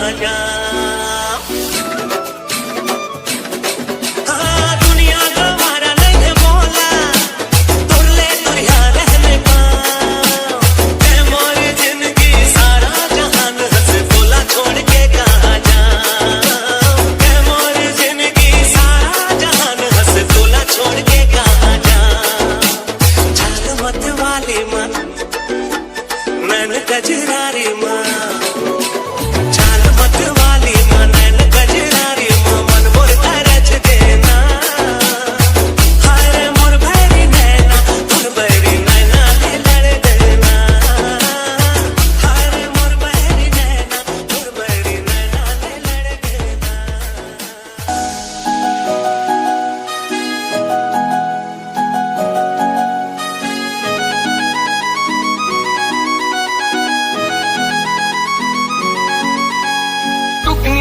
कहाँ जाऊं। गजरारी माँ चाल मत वाली माँ नैन गजरारी माँ मन मोर तरच देना हरे मोर भैरी नैना मोर भैरी नैना ले लड़ देना हरे मोर भैरी नैना मोर भैरी नैना ले लड़ देना।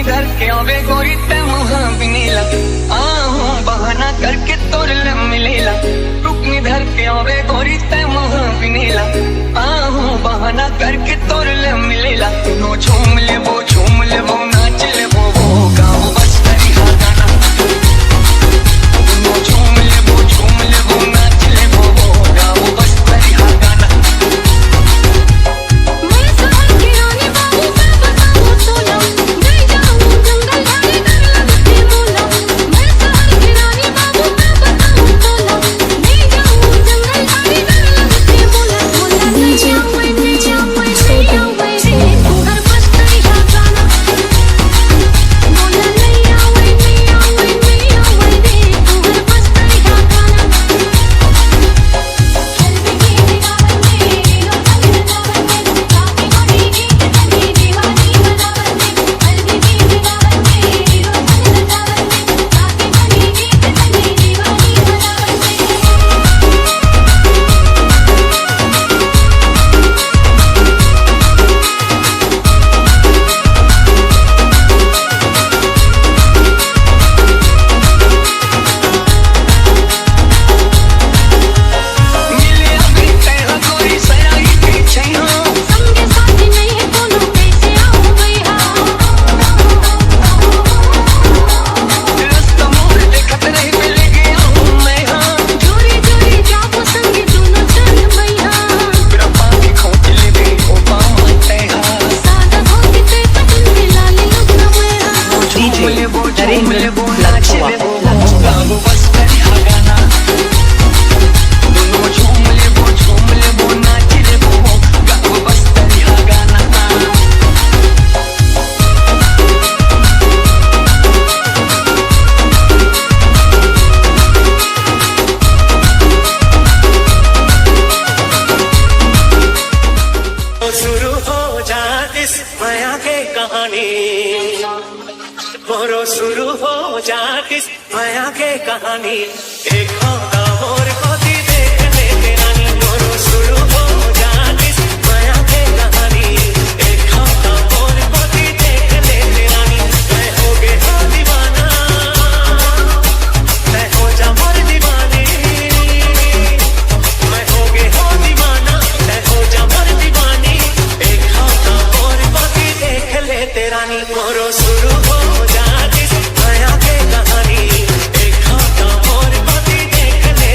धर के आवे गोरी ते मुहा बिनीला आहूं बहाना करके तोर ले मिलेला। रुकनी धर के आवे गोरी ते मुहा बिनीला आहूं बहाना करके तोर ले मिलेला। नो झूम ले वो नाच ले वो गाओ बस तेरी हा गाना। नो झूम ले वो नाच ले वो गाओ बस तेरी हा गाना। मैं सहर की रानी बाबू मैं बताऊं सोना मैं जाऊं जंगल झाड़ी कर लगते मोला। मैं सहर की रानी बाबू मैं बताऊं सोना मैं जाऊं जंगल झाड़ी कर लगते मोला। मोला नहीं आवे रे तू हर बस तेरी हा गाना। मोला नहीं आवे रे तू हर बस तेरी हा गाना। मिले अभी तेरा गोरी सयाई पीछे हो संगे साथी नहीं है दोनों कैसे आऊं भैया। रास्ता मोड़ देखत रही मिल गया हूँ मैं हाँ। जोरी जोरी जाबो संगे दोनों चल भैया। मेरा पानी खोज ले दे ओ पामा ते हाँ। सादा धोती ते पतन के लाली लुक ना भैया। झूम ले वो नाच ले वो गाओ बस तेरी हा गाना। दोनों झूम ले वो नाच ले वो गाओ बस तेरी हा गाना। शुरू हो जा इस माया के कहानी मोरो शुरू हो जा इस माया के कहानी। एक होता मोर कोती देखने के रानी मोरो शुरू हो जा इस माया के कहानी। एक होता मोर कोती देखने के रानी मैं हो गए हो दीवाना मैं हो जा मोर दीवानी। मैं हो गए हो दीवाना मैं हो जा मोर दीवानी। एक होता मोर कोती देख ले तेरा नी मोरो शुरू हो जा इस माया के कहानी। एक होता मोर कोती देख ले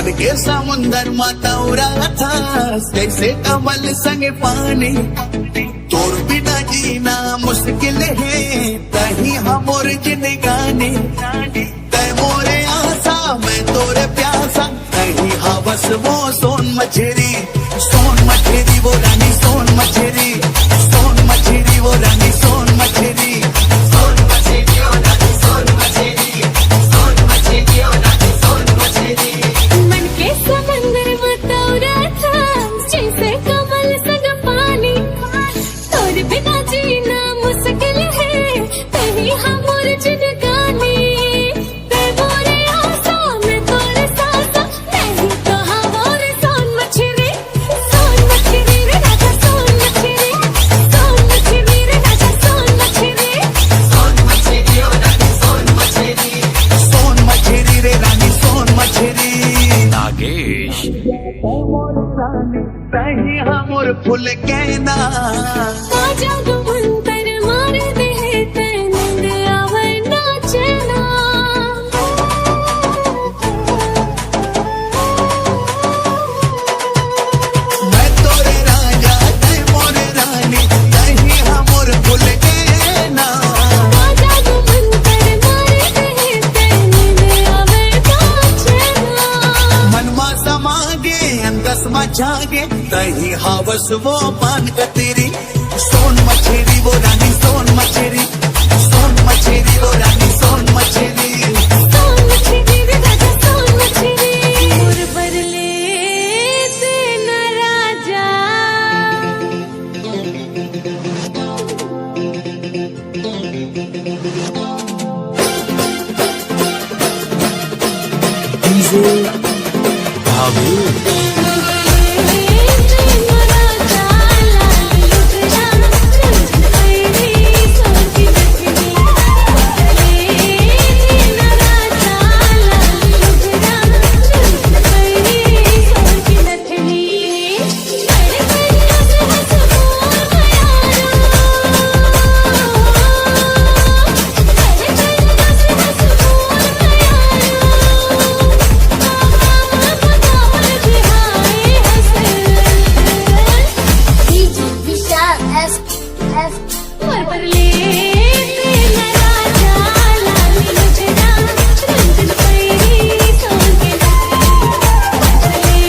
मन के समुंदर माता था जैसे कमल संग पानी, तोर बिना जीना मुश्किल है तही हमोर जिंदगानी। तै मोरे आशा मैं तोरे प्यासा तही हवस वो सोन मछरी, सोन मछरी वो रानी सोन मछरी, सोन मछरी वो रानी सोन मछरी, सोन मछरी ओ रानी सोन मछरी, सोन मछरी ओ रानी सोन मछरी। मन के समंदर मतौरा था जैसे कमल संग पानी, तोर बिना जीना मुश्किल है तही हमोर जिंदगानी। ते मोरे आशा मैं तोरे सासा नहीं तो हमोर सोन मछरी, सोन मछरी रे राजा सोन मछरी, सोन मछरी रे राजा सोन मछरी, सोन मछरी ओ रानी सोन मछरी, सोन मछरी रे रानी सोन मछरी। नागेश तही हमोर फूल कहना, काजा गुमंतर मार दे ते नींद आवे नाचना। मैं तोरे राजा तै मोरे रानी तही हमोर फूल कहना। काजा गुमंतर मार दे ते नींद आवे नाचना। मनमा समागे अंदसमा जागे तही हवस वो पान कतेरी, सोन मछरी वो रानी सोन मछरी,